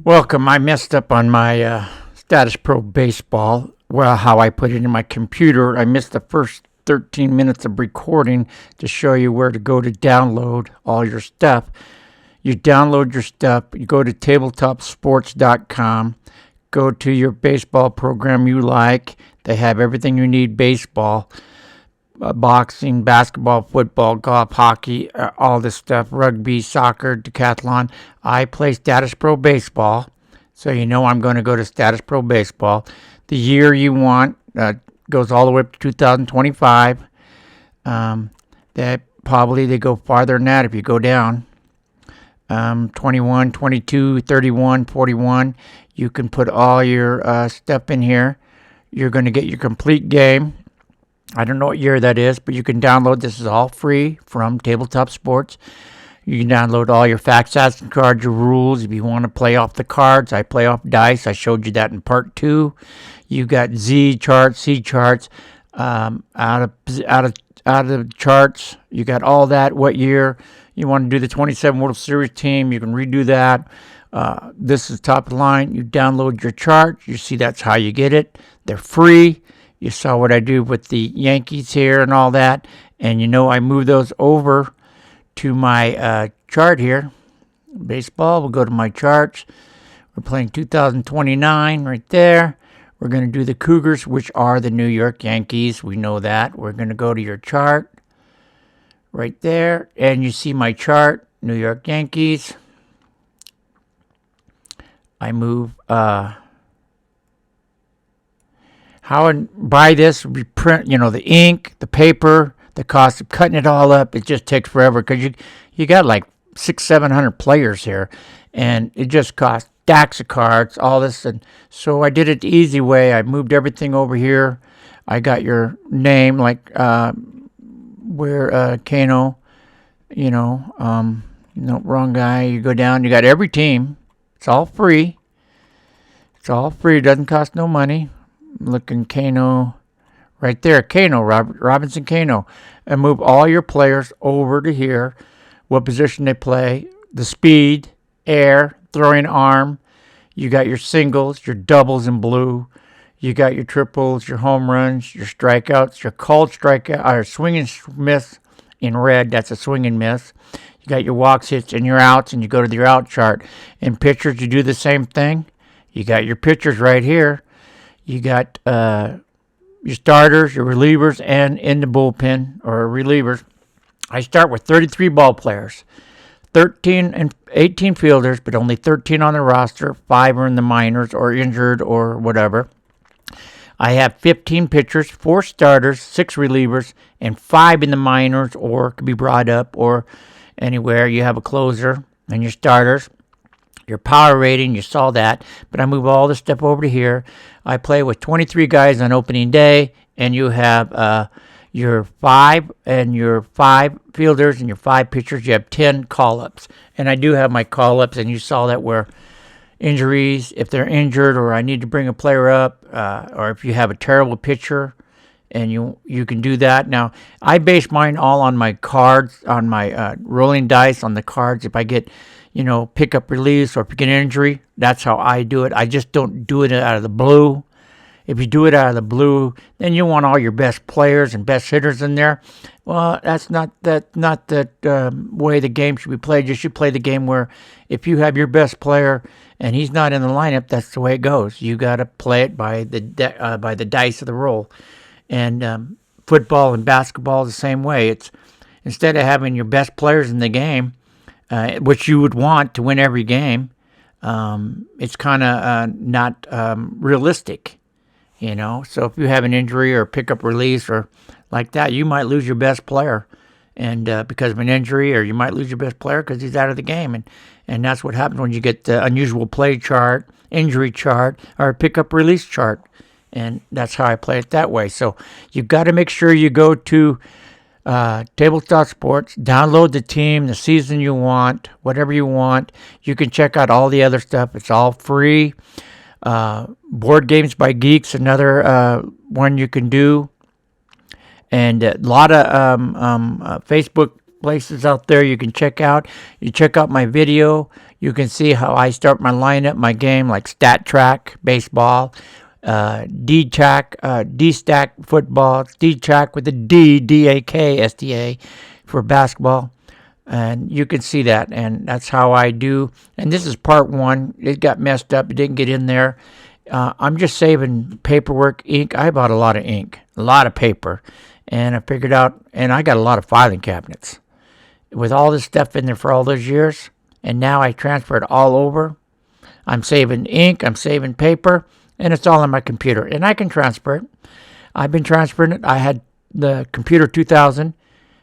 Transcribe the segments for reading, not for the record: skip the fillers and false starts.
Welcome. I messed up on my Statis-Pro Baseball. Well, how I put it in my computer. I missed the first 13 minutes of recording to show you where to go to download all your stuff. You download your stuff. You go to tabletopsports.com. Go to your baseball program you like. They have everything you need baseball. Boxing, basketball, football, golf, hockey, all this stuff, rugby, soccer, decathlon. I play Statis-Pro Baseball, so you know I'm going to go to Statis-Pro Baseball. The year you want goes all the way up to 2025. They go farther than that if you go down. 21, 22, 31, 41. You can put all your stuff in here. You're going to get your complete game. I don't know what year that is, but you can download. This is all free from Tabletop Sports. You can download all your facts, stats, and cards, your rules. If you want to play off the cards, I play off dice. I showed you that in part 2. You got Z charts, C charts, out of the charts. You got all that. What year you want to do the 27 World Series team? You can redo that. This is top of the line. You download your chart. You see that's how you get it. They're free. You saw what I do with the Yankees here and all that. And you know I moved those over to my chart here. Baseball, we'll go to my charts. We're playing 2029 right there. We're going to do the Cougars, which are the New York Yankees. We know that. We're going to go to your chart right there. And you see my chart, New York Yankees. I move... How and buy this, we print, the ink, the paper, the cost of cutting it all up. It just takes forever because you got like 600-700 players here, and it just costs stacks of cards, all this. And so I did it the easy way. I moved everything over here. I got your name, like where Kano, no, wrong guy. You go down, you got every team. It's all free. It's all free. It doesn't cost no money. Looking Kano right there, Kano, Robinson Kano, and move all your players over to here, what position they play, the speed, air, throwing arm. You got your singles, your doubles in blue. You got your triples, your home runs, your strikeouts, your called strikeout, or swing and miss in red. That's a swing and miss. You got your walks, hits, and your outs, and you go to your out chart. In pitchers, you do the same thing. You got your pitchers right here. You got your starters, your relievers, and in the bullpen, or relievers. I start with 33 ball players, 18 fielders, but only 13 on the roster. 5 are in the minors or injured or whatever. I have 15 pitchers, 4 starters, 6 relievers, and 5 in the minors or could be brought up or anywhere. You have a closer and your starters. Your power rating, you saw that, but I move all the stuff over to here. I play with 23 guys on opening day, and you have your 5 fielders and your 5 pitchers. You have 10 call-ups, and I do have my call-ups, and you saw that where injuries, if they're injured or I need to bring a player up, or if you have a terrible pitcher, and you can do that. Now, I base mine all on my cards, on my rolling dice on the cards. If I get pick up release or if you get an injury, that's how I do it. I just don't do it out of the blue. If you do it out of the blue, then you want all your best players and best hitters in there. Well, that's not the way the game should be played. You should play the game where if you have your best player and he's not in the lineup, that's the way it goes. You got to play it by the dice of the roll. And football and basketball is the same way. It's instead of having your best players in the game, which you would want to win every game, it's kind of not realistic, So if you have an injury or pick up release or like that, you might lose your best player, and because of an injury, or you might lose your best player because he's out of the game, and that's what happens when you get the unusual play chart, injury chart, or pick up release chart, and that's how I play it that way. So you've got to make sure you go to Tabletop Sports, download the team, the season you want, whatever you want. You can check out all the other stuff. It's all free. Board Games by Geeks, another one you can do. And a lot of Facebook places out there you can check out. You check out my video. You can see how I start my lineup, my game, like Stat-Track Baseball, D-Stack Football, D-Track with a D, D-A-K, S-T-A for basketball. And you can see that, and that's how I do. And this is part 1. It got messed up. It didn't get in there. I'm just saving paperwork, ink. I bought a lot of ink, a lot of paper. And I figured out, and I got a lot of filing cabinets with all this stuff in there for all those years. And now I transfer it all over. I'm saving ink, I'm saving paper, and it's all on my computer. And I can transfer it. I've been transferring it. I had the computer 2000,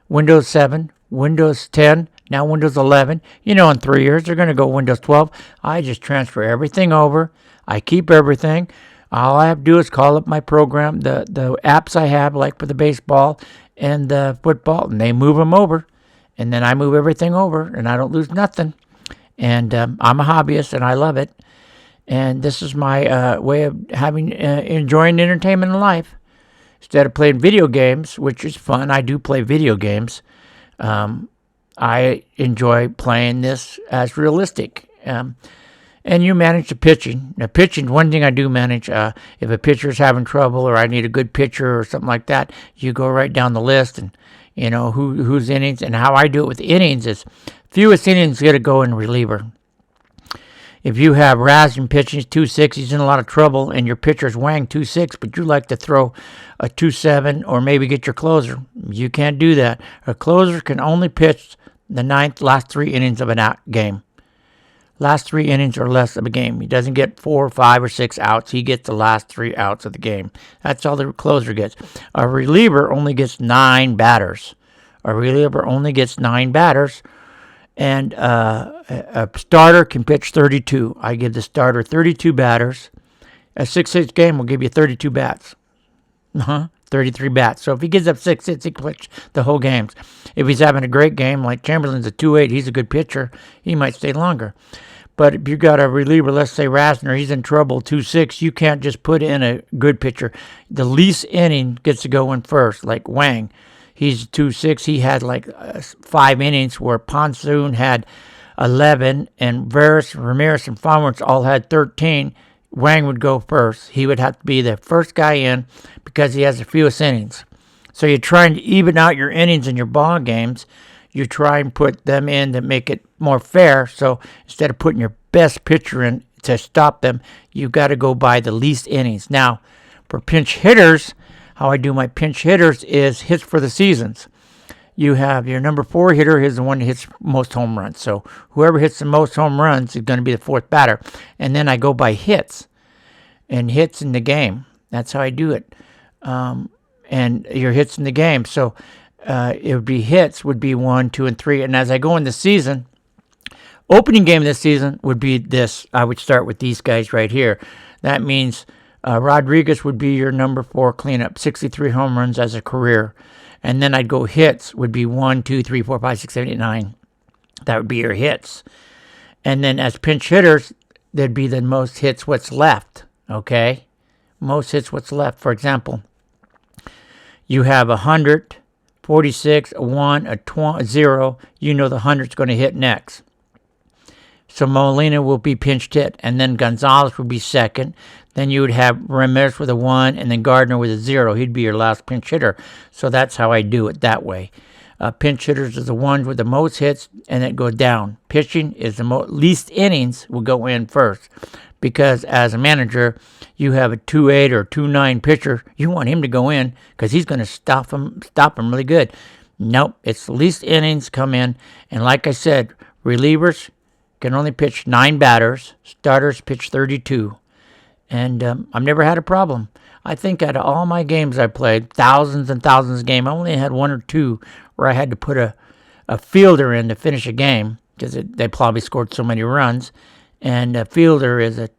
Windows 7, Windows 10, now Windows 11. You know, in 3 years, they're going to go Windows 12. I just transfer everything over. I keep everything. All I have to do is call up my program, the apps I have, like for the baseball and the football, and they move them over. And then I move everything over, and I don't lose nothing. And I'm a hobbyist, and I love it. And this is my way of enjoying entertainment in life. Instead of playing video games, which is fun, I do play video games. I enjoy playing this as realistic. And you manage the pitching. Now, pitching, one thing I do manage, if a pitcher's having trouble or I need a good pitcher or something like that, you go right down the list and, you know, whose innings. And how I do it with innings is fewest innings got to go in reliever. If you have Razin pitching 2-6, he's in a lot of trouble, and your pitcher's Wang 2-6, but you like to throw a 2-7 or maybe get your closer. You can't do that. A closer can only pitch the last 3 innings of an game. Last 3 innings or less of a game. He doesn't get 4, 5, or 6 outs. He gets the last 3 outs of the game. That's all the closer gets. A reliever only gets 9 batters. And a starter can pitch 32. I give the starter 32 batters. A 6-6 game will give you 32 bats. 33 bats. So if he gives up 6 hits, he can pitch the whole games. If he's having a great game, like Chamberlain's a 2-8, he's a good pitcher, he might stay longer. But if you got a reliever, let's say Rasner, he's in trouble, 2-6, you can't just put in a good pitcher. The least inning gets to go in first, like Wang. He's 2-6. He had like 5 innings where Ponsoon had 11 and Veras, Ramirez, and Farmers all had 13. Wang would go first. He would have to be the first guy in because he has the fewest innings. So you're trying to even out your innings in your ball games. You try and put them in to make it more fair. So instead of putting your best pitcher in to stop them, you got to go by the least innings. Now, for pinch hitters, how I do my pinch hitters is hits for the seasons. You have your number 4 hitter is the one that hits most home runs. So whoever hits the most home runs is going to be the 4th batter. And then I go by hits and hits in the game. That's how I do it. And your hits in the game. So it would be hits would be 1, 2, and 3. And as I go in the season, opening game this season would be this. I would start with these guys right here. That means Rodriguez would be your number 4 cleanup, 63 home runs as a career. And then I'd go hits would be 1, 2, 3, 4, 5, 6, 7, 8, 9. That would be your hits. And then as pinch hitters, there'd be the most hits what's left, okay? Most hits what's left. For example, you have 100, 46, a 1, a 0. You know the 100's going to hit next. So Molina will be pinched hit, and then Gonzalez would be second. Then you would have Ramirez with a 1, and then Gardner with a 0. He'd be your last pinch hitter. So that's how I do it that way. Pinch hitters are the ones with the most hits, and it goes down. Pitching is the least innings will go in first. Because as a manager, you have a 2-8 or 2-9 pitcher. You want him to go in because he's going to stop him really good. Nope, it's the least innings come in. And like I said, relievers can only pitch 9 batters. Starters pitch 32. And I've never had a problem. I think out of all my games I played, thousands and thousands of games, I only had 1 or 2 where I had to put a fielder in to finish a game because they probably scored so many runs. And a fielder is a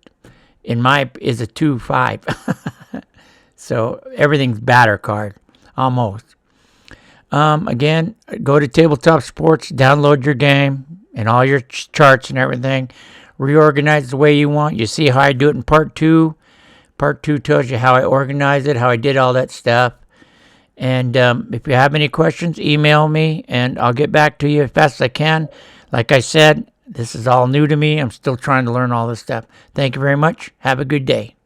2-5. So everything's batter card, almost. Again, go to Tabletop Sports, download your game and all your charts and everything. Reorganize the way you want. You see how I do it in part 2. Part 2 tells you how I organize it, how I did all that stuff. And if you have any questions, email me, and I'll get back to you as fast as I can. Like I said, This is all new to me. I'm still trying to learn all this stuff. Thank you very much. Have a good day.